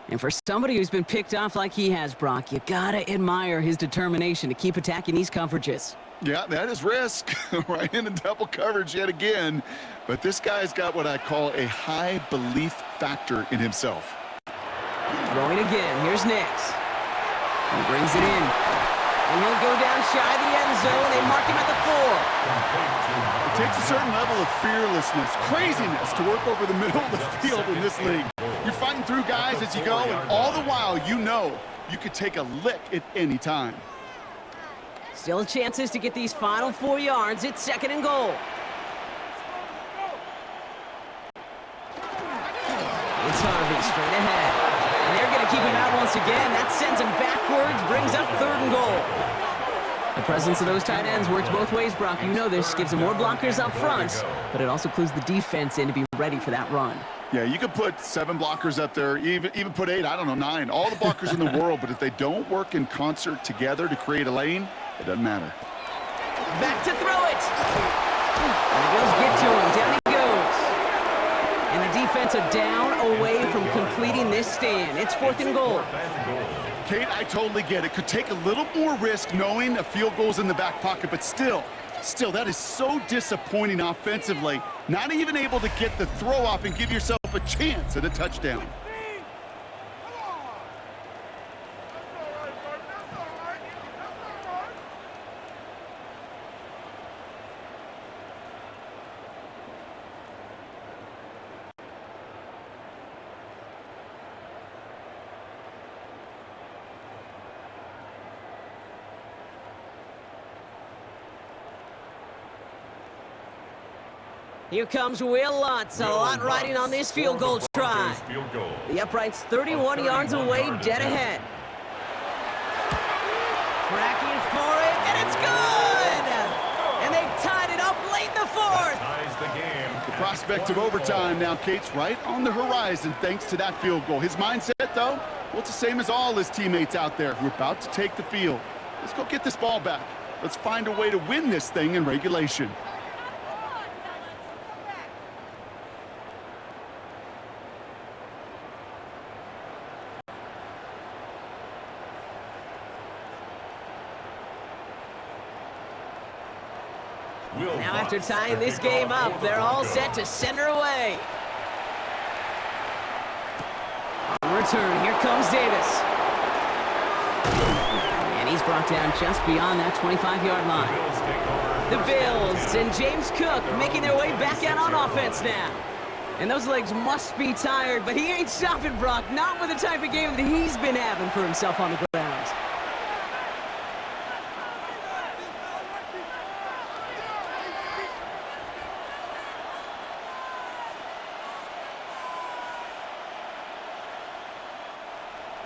And for somebody who's been picked off like he has, Brock, you gotta admire his determination to keep attacking these coverages. Yeah, that is risk. Right into double coverage yet again. But this guy's got what I call a high belief factor in himself. Throwing again. Here's Nix. He brings it in. And he'll go down shy of the end zone. They mark him at the 4. It takes a certain level of fearlessness, craziness to work over the middle of the field in this league. You're fighting through guys as you go, and all the while you know you could take a lick at any time. Still chances to get these final 4 yards. It's second and goal. It's Harvey straight ahead. And they're going to keep him out once again. That sends him backwards, brings up third and goal. The presence of those tight ends works both ways, Brock. You know this. Gives them more blockers up front, but it also clues the defense in to be ready for that run. Yeah, you could put 7 blockers up there, even put 8, I don't know, 9. All the blockers in the world, but if they don't work in concert together to create a lane, it doesn't matter. Back to throw it. And the Bills get to him. Down he goes. And the defense are down away from completing this stand. It's fourth and goal. Kate, I totally get it. Could take a little more risk knowing a field goal's in the back pocket, but still, that is so disappointing offensively. Not even able to get the throw off and give yourself a chance at a touchdown. Here comes Will Lutz. A lot riding on this field goal try. The upright's 31 yards away, dead ahead. Tracking for it, and it's good! And they've tied it up late in the 4th. The prospect of overtime now, Kate's right on the horizon thanks to that field goal. His mindset, though, well, it's the same as all his teammates out there who are about to take the field. Let's go get this ball back. Let's find a way to win this thing in regulation. Now after tying this game up, they're all set to send her away. On return, here comes Davis. And he's brought down just beyond that 25-yard line. The Bills and James Cook making their way back out on offense now. And those legs must be tired, but he ain't stopping, Brock. Not with the type of game that he's been having for himself on the ground.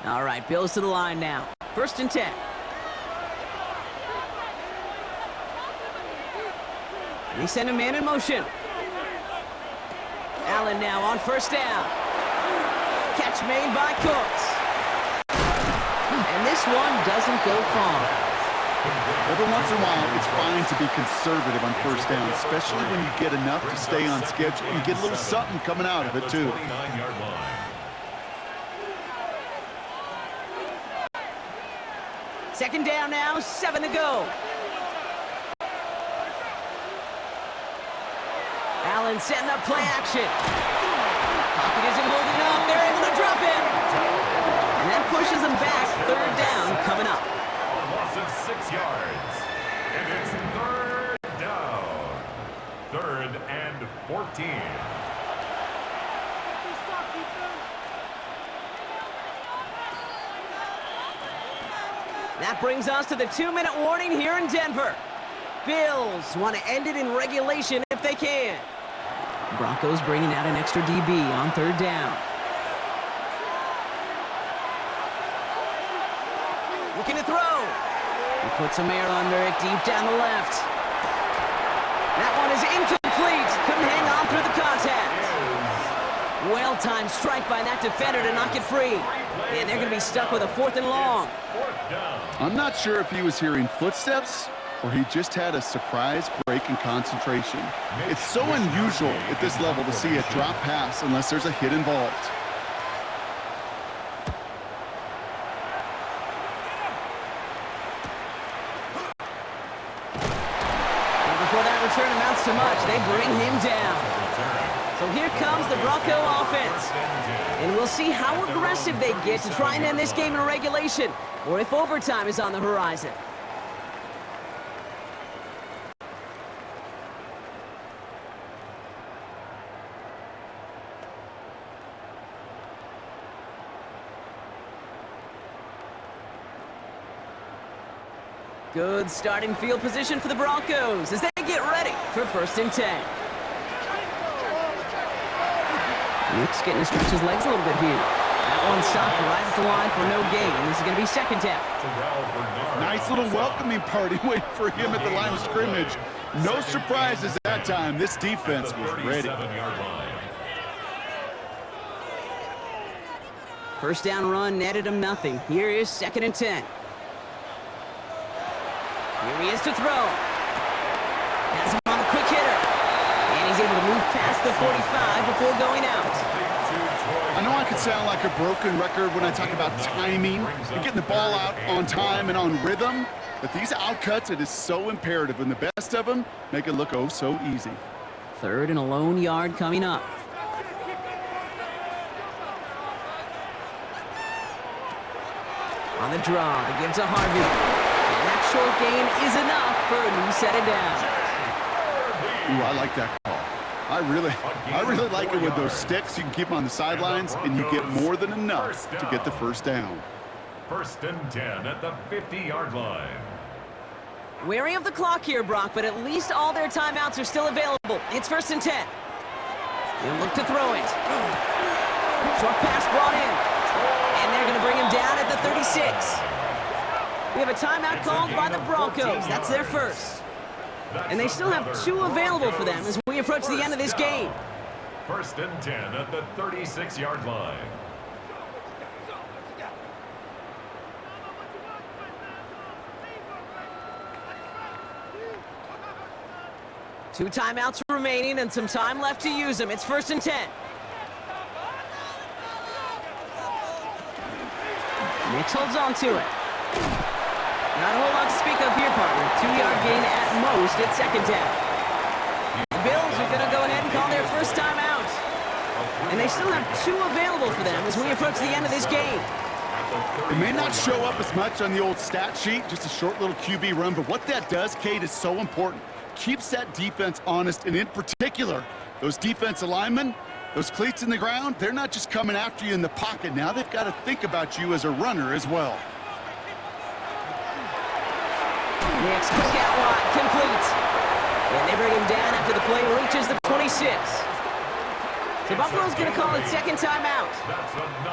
All right, Bills to the line now. First and 10. And they send a man in motion. Allen now on first down. Catch made by Cooks. And this one doesn't go far. Every once in a while, it's fine to be conservative on first down, especially when you get enough to stay on schedule. You get a little something coming out of it, too. Second down now, 7 to go. Allen setting up play action. Pocket isn't holding up. They're able to drop him. And that pushes them back. Third down coming up. A loss of 6 yards. And it's third down. Third and 14. That brings us to the 2-minute warning here in Denver. Bills want to end it in regulation if they can. Broncos bringing out an extra DB on 3rd down. Looking to throw. He puts some air under it deep down the left. That one is incomplete. Couldn't hang on through the contact. Well-timed strike by that defender to knock it free. And they're going to be stuck with a 4th and long. I'm not sure if he was hearing footsteps or he just had a surprise break in concentration. It's so unusual at this level to see a drop pass unless there's a hit involved. And before that return amounts to much, they bring him down. So here comes the Bronco offense. And we'll see how aggressive they get to try and end this game in regulation, or if overtime is on the horizon. Good starting field position for the Broncos as they get ready for 1st and 10. Nick's getting to stretch his legs a little bit here. That one stopped right at the line for no gain. This is going to be 2nd down. Nice little welcoming party waiting for him at the line of scrimmage. No surprises that time. This defense was ready. 1st down run netted him nothing. Here is 2nd and 10. Here he is to throw. Has him on the quick hitter. And he's able to move past the 45 before going out. I know I could sound like a broken record when I talk about timing and getting the ball out on time and on rhythm, but these outcuts, it is so imperative, and the best of them make it look oh so easy. 3rd and a lone yard coming up. On the draw, the give to Harvey. And that short gain is enough for a new set of downs. Ooh, I like that call. I really like it with those sticks. You can keep them on the sidelines, and you get more than enough to get the 1st down. 1st and 10 at the 50-yard line. Wary of the clock here, Brock, but at least all their timeouts are still available. It's 1st and 10. They'll look to throw it. Short pass brought in. And they're going to bring him down at the 36. We have a timeout called by the Broncos. That's their 1st. And they still have 2 available for them as we approach the end of this game. 1st and 10 at the 36-yard line. Two timeouts remaining and some time left to use them. It's 1st and 10. Nix holds on to it. Not a whole lot to speak of here, partner. 2-yard gain at most at 2nd down. The Bills are going to go ahead and call their 1st timeout. And they still have 2 available for them as we approach the end of this game. It may not show up as much on the old stat sheet, just a short little QB run, but what that does, Kate, is so important. Keeps that defense honest, and in particular, those defensive linemen, those cleats in the ground, they're not just coming after you in the pocket. Now they've got to think about you as a runner as well. Next quick out wide, complete. And they bring him down after the play reaches the 26. So Buffalo's going to call it 2nd timeout.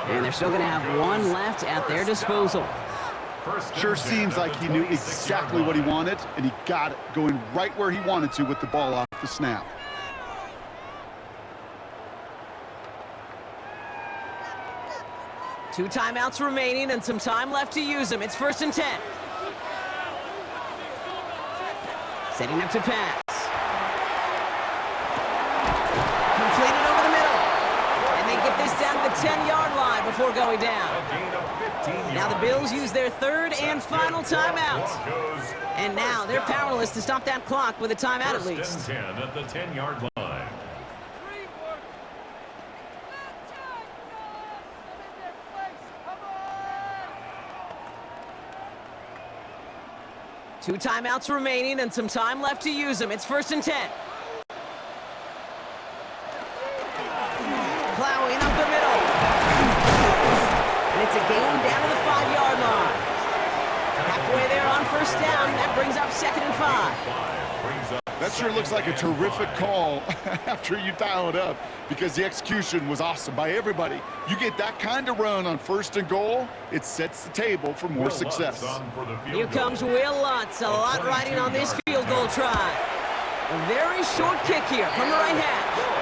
And they're still going to have 1 left at their disposal. Sure seems like he knew exactly what he wanted, and he got it, going right where he wanted to with the ball off the snap. Two timeouts remaining and some time left to use them. It's 1st and 10. Setting up to pass. Completed over the middle. And they get this down to the 10-yard line before going down. Now the Bills use their 3rd and final timeout. And now they're powerless to stop that clock with a timeout at least. 1st and 10 at the 10-yard line. Two timeouts remaining and some time left to use them. It's 1st and 10. the game down to the 5-yard line. Halfway there on first down. That brings up 2nd and 5. That sure looks like a terrific call after you dial it up because the execution was awesome by everybody. You get that kind of run on 1st and goal, it sets the table for more success. Here comes Will Lutz. A lot riding on this field goal try. A very short kick here from the right hash.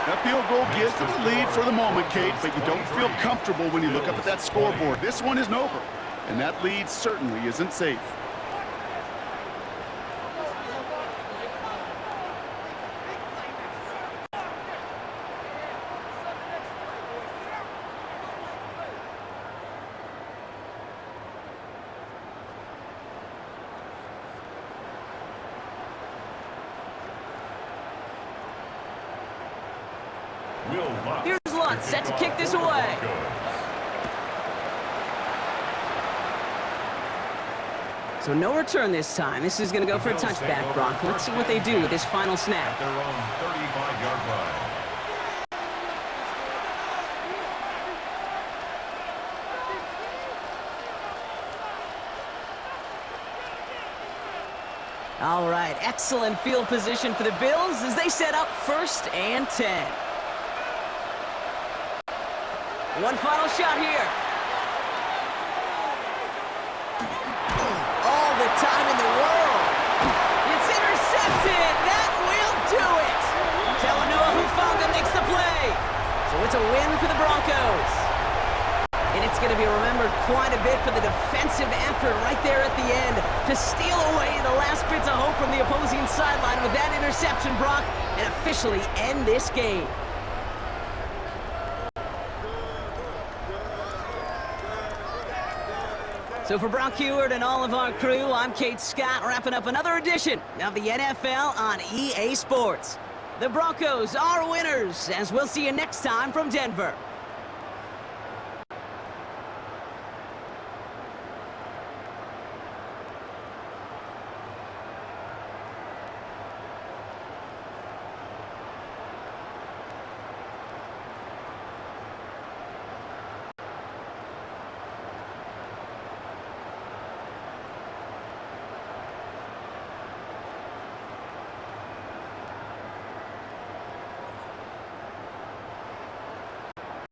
That field goal gives them the lead for the moment, Kate, but you don't feel comfortable when you look up at that scoreboard. This one isn't over, and that lead certainly isn't safe. Here's Lutz, set to kick this away. So no return this time. This is going to go for a touchback, Brock. Let's see what they do with this final snap. Their own 35-yard line. All right, excellent field position for the Bills as they set up 1st and 10. One final shot here. All the time in the world. It's intercepted. That will do it. Talanoa Hufanga makes the play. So it's a win for the Broncos. And it's going to be remembered quite a bit for the defensive effort right there at the end to steal away the last bits of hope from the opposing sideline with that interception, Brock, and officially end this game. So for Brock Heward and all of our crew, I'm Kate Scott, wrapping up another edition of the NFL on EA Sports. The Broncos are winners, as we'll see you next time from Denver.